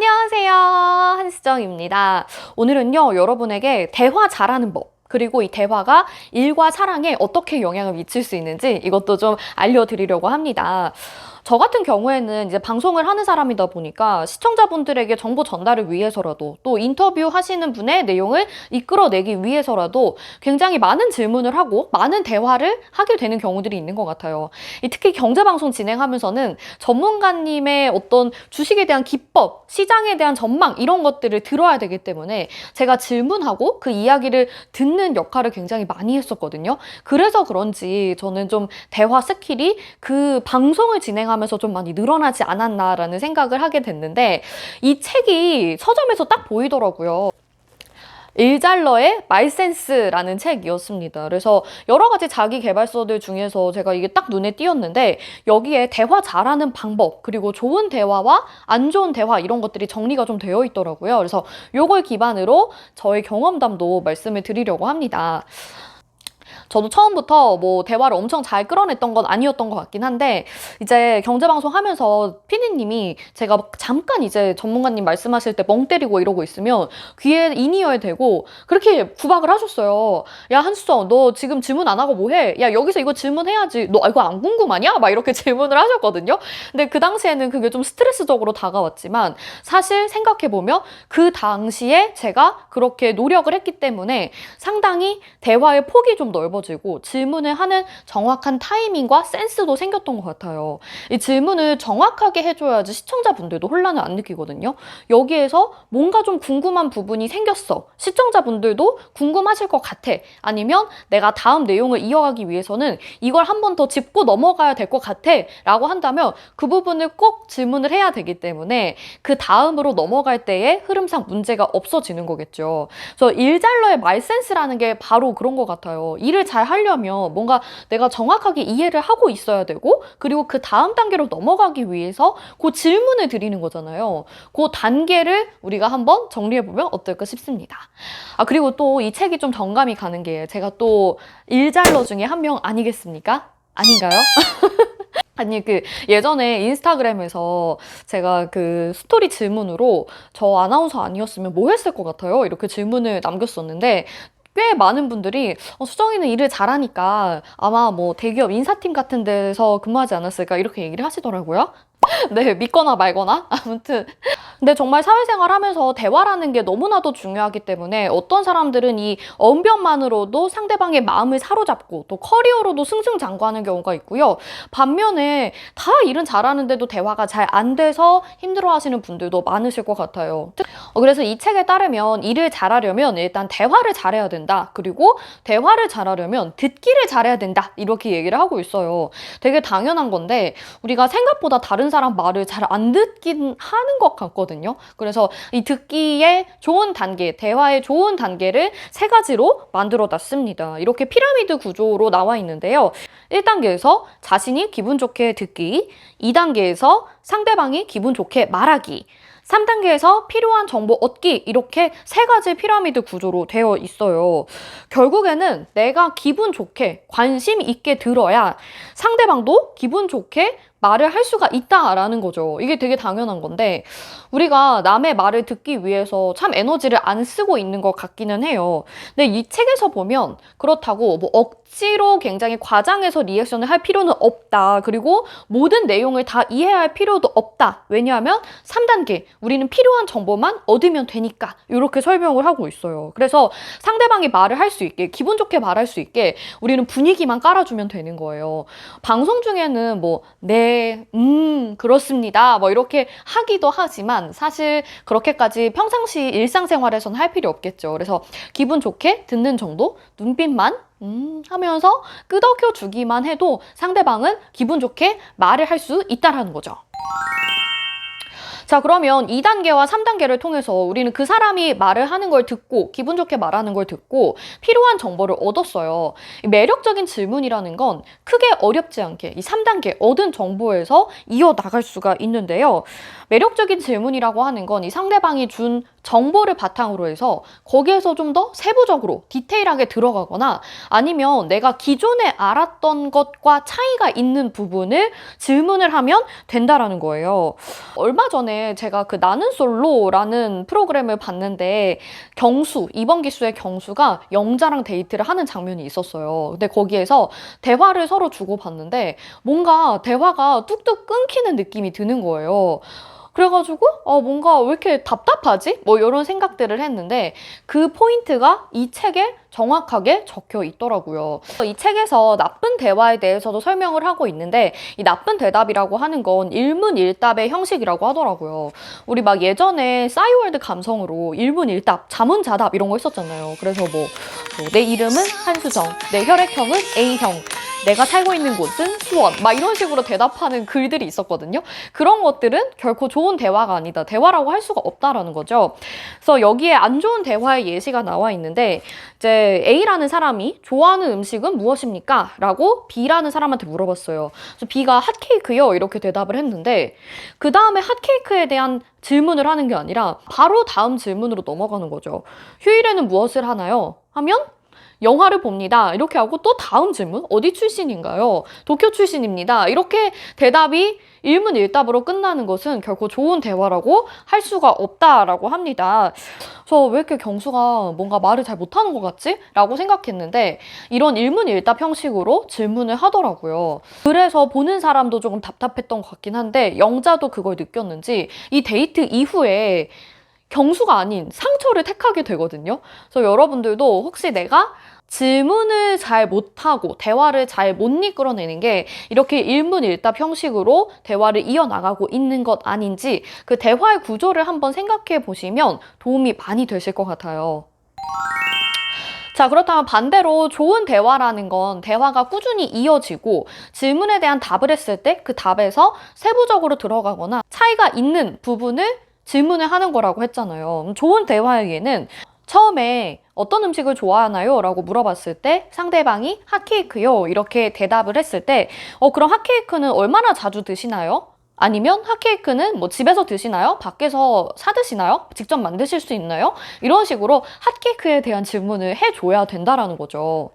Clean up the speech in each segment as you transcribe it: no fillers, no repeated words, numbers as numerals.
안녕하세요. 한수정입니다. 오늘은요, 여러분에게 대화 잘하는 법, 그리고 이 대화가 일과 사랑에 어떻게 영향을 미칠 수 있는지 이것도 좀 알려드리려고 합니다. 저 같은 경우에는 이제 방송을 하는 사람이다 보니까 시청자분들에게 정보 전달을 위해서라도 또 인터뷰 하시는 분의 내용을 이끌어내기 위해서라도 굉장히 많은 질문을 하고 많은 대화를 하게 되는 경우들이 있는 것 같아요. 특히 경제방송 진행하면서는 전문가님의 어떤 주식에 대한 기법, 시장에 대한 전망 이런 것들을 들어야 되기 때문에 제가 질문하고 그 이야기를 듣는 역할을 굉장히 많이 했었거든요. 그래서 그런지 저는 좀 대화 스킬이 그 방송을 진행하면서 좀 많이 늘어나지 않았나라는 생각을 하게 됐는데 이 책이 서점에서 딱 보이더라고요. 일잘러의 말센스라는 책이었습니다. 그래서 여러 가지 자기 개발서들 중에서 제가 이게 딱 눈에 띄었는데 여기에 대화 잘하는 방법 그리고 좋은 대화와 안 좋은 대화 이런 것들이 정리가 좀 되어 있더라고요. 그래서 요걸 기반으로 저의 경험담도 말씀을 드리려고 합니다. 저도 처음부터 뭐 대화를 엄청 잘 끌어냈던 건 아니었던 것 같긴 한데 이제 경제방송 하면서 피디님이 제가 잠깐 이제 전문가님 말씀하실 때 멍 때리고 이러고 있으면 귀에 인이어에 대고 그렇게 구박을 하셨어요. 야 한수정 너 지금 질문 안 하고 뭐해? 야 여기서 이거 질문해야지. 너 이거 안 궁금하냐? 막 이렇게 질문을 하셨거든요. 근데 그 당시에는 그게 좀 스트레스적으로 다가왔지만 사실 생각해보면 그 당시에 제가 그렇게 노력을 했기 때문에 상당히 대화의 폭이 좀 넓어지고 질문을 하는 정확한 타이밍과 센스도 생겼던 것 같아요. 이 질문을 정확하게 해줘야지 시청자분들도 혼란을 안 느끼거든요. 여기에서 뭔가 좀 궁금한 부분이 생겼어. 시청자분들도 궁금하실 것 같아. 아니면 내가 다음 내용을 이어가기 위해서는 이걸 한 번 더 짚고 넘어가야 될 것 같아. 라고 한다면 그 부분을 꼭 질문을 해야 되기 때문에 그 다음으로 넘어갈 때의 흐름상 문제가 없어지는 거겠죠. 그래서 일잘러의 말센스라는 게 바로 그런 것 같아요. 일을 잘 하려면 뭔가 내가 정확하게 이해를 하고 있어야 되고 그리고 그 다음 단계로 넘어가기 위해서 그 질문을 드리는 거잖아요. 그 단계를 우리가 한번 정리해보면 어떨까 싶습니다. 그리고 또 이 책이 좀 정감이 가는 게 제가 또 일잘러 중에 한 명 아니겠습니까? 아닌가요? 아니 예전에 인스타그램에서 제가 그 스토리 질문으로 저 아나운서 아니었으면 뭐 했을 것 같아요? 이렇게 질문을 남겼었는데 꽤 많은 분들이 수정이는 일을 잘하니까 아마 뭐 대기업 인사팀 같은 데서 근무하지 않았을까 이렇게 얘기를 하시더라고요. 네, 믿거나 말거나 아무튼 근데 정말 사회생활 하면서 대화라는 게 너무나도 중요하기 때문에 어떤 사람들은 이 언변만으로도 상대방의 마음을 사로잡고 또 커리어로도 승승장구하는 경우가 있고요. 반면에 다 일은 잘하는데도 대화가 잘 안 돼서 힘들어하시는 분들도 많으실 것 같아요. 그래서 이 책에 따르면 일을 잘하려면 일단 대화를 잘해야 된다. 그리고 대화를 잘하려면 듣기를 잘해야 된다. 이렇게 얘기를 하고 있어요. 되게 당연한 건데 우리가 생각보다 다른 사람 말을 잘 안 듣긴 하는 것 같거든요. 그래서 이 듣기의 좋은 단계, 대화의 좋은 단계를 세 가지로 만들어 놨습니다. 이렇게 피라미드 구조로 나와 있는데요. 1단계에서 자신이 기분 좋게 듣기, 2단계에서 상대방이 기분 좋게 말하기, 3단계에서 필요한 정보 얻기 이렇게 세 가지 피라미드 구조로 되어 있어요. 결국에는 내가 기분 좋게 관심 있게 들어야 상대방도 기분 좋게 말을 할 수가 있다라는 거죠. 이게 되게 당연한 건데 우리가 남의 말을 듣기 위해서 참 에너지를 안 쓰고 있는 것 같기는 해요. 근데 이 책에서 보면 그렇다고 뭐 억지로 굉장히 과장해서 리액션을 할 필요는 없다. 그리고 모든 내용을 다 이해할 필요도 없다. 왜냐하면 3단계 우리는 필요한 정보만 얻으면 되니까 이렇게 설명을 하고 있어요. 그래서 상대방이 말을 할 수 있게 기분 좋게 말할 수 있게 우리는 분위기만 깔아주면 되는 거예요. 방송 중에는 뭐 네, 그렇습니다. 뭐 이렇게 하기도 하지만 사실 그렇게까지 평상시 일상생활에서는 할 필요 없겠죠. 그래서 기분 좋게 듣는 정도, 눈빛만 하면서 끄덕여 주기만 해도 상대방은 기분 좋게 말을 할 수 있다라는 거죠. 자, 그러면 2단계와 3단계를 통해서 우리는 그 사람이 말을 하는 걸 듣고 기분 좋게 말하는 걸 듣고 필요한 정보를 얻었어요. 매력적인 질문이라는 건 크게 어렵지 않게 이 3단계 얻은 정보에서 이어나갈 수가 있는데요. 매력적인 질문이라고 하는 건 이 상대방이 준 정보를 바탕으로 해서 거기에서 좀 더 세부적으로 디테일하게 들어가거나 아니면 내가 기존에 알았던 것과 차이가 있는 부분을 질문을 하면 된다라는 거예요. 얼마 전에 제가 그 나는 솔로라는 프로그램을 봤는데 경수, 이번 기수의 경수가 영자랑 데이트를 하는 장면이 있었어요. 근데 거기에서 대화를 서로 주고받는데 뭔가 대화가 뚝뚝 끊기는 느낌이 드는 거예요. 그래가지고 뭔가 왜 이렇게 답답하지? 뭐 이런 생각들을 했는데 그 포인트가 이 책에 정확하게 적혀 있더라고요. 이 책에서 나쁜 대화에 대해서도 설명을 하고 있는데 이 나쁜 대답이라고 하는 건 일문일답의 형식이라고 하더라고요. 우리 막 예전에 싸이월드 감성으로 일문일답, 자문자답 이런 거 했었잖아요. 그래서 내 이름은 한수정, 내 혈액형은 A형, 내가 살고 있는 곳은 수원 막 이런 식으로 대답하는 글들이 있었거든요. 그런 것들은 결코 좋은 대화가 아니다. 대화라고 할 수가 없다라는 거죠. 그래서 여기에 안 좋은 대화의 예시가 나와 있는데 이제 A라는 사람이 좋아하는 음식은 무엇입니까? 라고 B라는 사람한테 물어봤어요. 그래서 B가 핫케이크요 이렇게 대답을 했는데 그 다음에 핫케이크에 대한 질문을 하는 게 아니라 바로 다음 질문으로 넘어가는 거죠. 휴일에는 무엇을 하나요? 하면 영화를 봅니다. 이렇게 하고 또 다음 질문, 어디 출신인가요? 도쿄 출신입니다. 이렇게 대답이 일문일답으로 끝나는 것은 결코 좋은 대화라고 할 수가 없다라고 합니다. 그래서 왜 이렇게 경수가 뭔가 말을 잘 못하는 것 같지? 라고 생각했는데 이런 일문일답 형식으로 질문을 하더라고요. 그래서 보는 사람도 조금 답답했던 것 같긴 한데 영자도 그걸 느꼈는지 이 데이트 이후에 경수가 아닌 상처를 택하게 되거든요. 그래서 여러분들도 혹시 내가 질문을 잘 못하고 대화를 잘 못 이끌어내는 게 이렇게 일문일답 형식으로 대화를 이어나가고 있는 것 아닌지 그 대화의 구조를 한번 생각해 보시면 도움이 많이 되실 것 같아요. 자, 그렇다면 반대로 좋은 대화라는 건 대화가 꾸준히 이어지고 질문에 대한 답을 했을 때 그 답에서 세부적으로 들어가거나 차이가 있는 부분을 질문을 하는 거라고 했잖아요. 좋은 대화에게는 처음에 어떤 음식을 좋아하나요? 라고 물어봤을 때 상대방이 핫케이크요 이렇게 대답을 했을 때 그럼 핫케이크는 얼마나 자주 드시나요? 아니면 핫케이크는 뭐 집에서 드시나요? 밖에서 사 드시나요? 직접 만드실 수 있나요? 이런 식으로 핫케이크에 대한 질문을 해줘야 된다라는 거죠.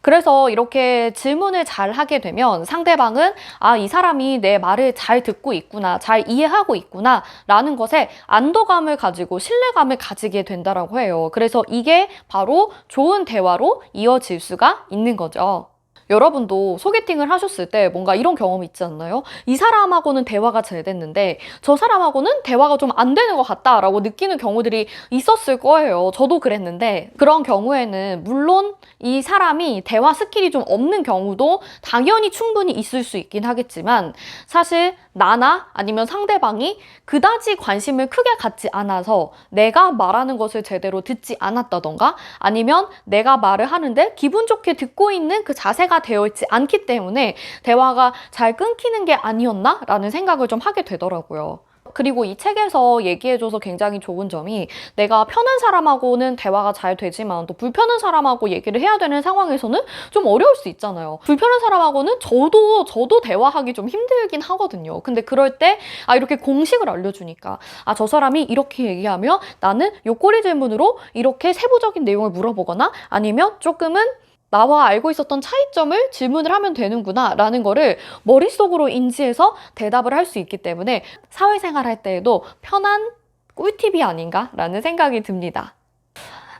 그래서 이렇게 질문을 잘 하게 되면 상대방은 이 사람이 내 말을 잘 듣고 있구나, 잘 이해하고 있구나 라는 것에 안도감을 가지고 신뢰감을 가지게 된다라고 해요. 그래서 이게 바로 좋은 대화로 이어질 수가 있는 거죠. 여러분도 소개팅을 하셨을 때 뭔가 이런 경험이 있지 않나요? 이 사람하고는 대화가 잘 됐는데 저 사람하고는 대화가 좀 안 되는 것 같다라고 느끼는 경우들이 있었을 거예요. 저도 그랬는데 그런 경우에는 물론 이 사람이 대화 스킬이 좀 없는 경우도 당연히 충분히 있을 수 있긴 하겠지만 사실 나나 아니면 상대방이 그다지 관심을 크게 갖지 않아서 내가 말하는 것을 제대로 듣지 않았다던가 아니면 내가 말을 하는데 기분 좋게 듣고 있는 그 자세가 되어 있지 않기 때문에 대화가 잘 끊기는 게 아니었나? 라는 생각을 좀 하게 되더라고요. 그리고 이 책에서 얘기해줘서 굉장히 좋은 점이 내가 편한 사람하고는 대화가 잘 되지만 또 불편한 사람하고 얘기를 해야 되는 상황에서는 좀 어려울 수 있잖아요. 불편한 사람하고는 저도 대화하기 좀 힘들긴 하거든요. 근데 그럴 때 이렇게 공식을 알려주니까 저 사람이 이렇게 얘기하면 나는 요 꼬리 질문으로 이렇게 세부적인 내용을 물어보거나 아니면 조금은 나와 알고 있었던 차이점을 질문을 하면 되는구나 라는 거를 머릿속으로 인지해서 대답을 할 수 있기 때문에 사회생활 할 때에도 편한 꿀팁이 아닌가 라는 생각이 듭니다.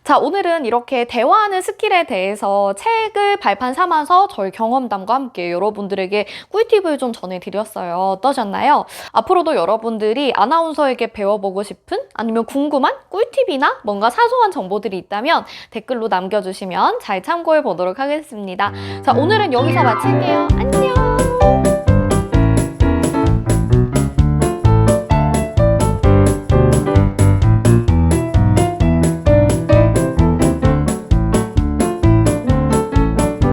자, 오늘은 이렇게 대화하는 스킬에 대해서 책을 발판 삼아서 저희 경험담과 함께 여러분들에게 꿀팁을 좀 전해드렸어요. 어떠셨나요? 앞으로도 여러분들이 아나운서에게 배워보고 싶은 아니면 궁금한 꿀팁이나 뭔가 사소한 정보들이 있다면 댓글로 남겨주시면 잘 참고해 보도록 하겠습니다. 자, 오늘은 여기서 마칠게요. 안녕!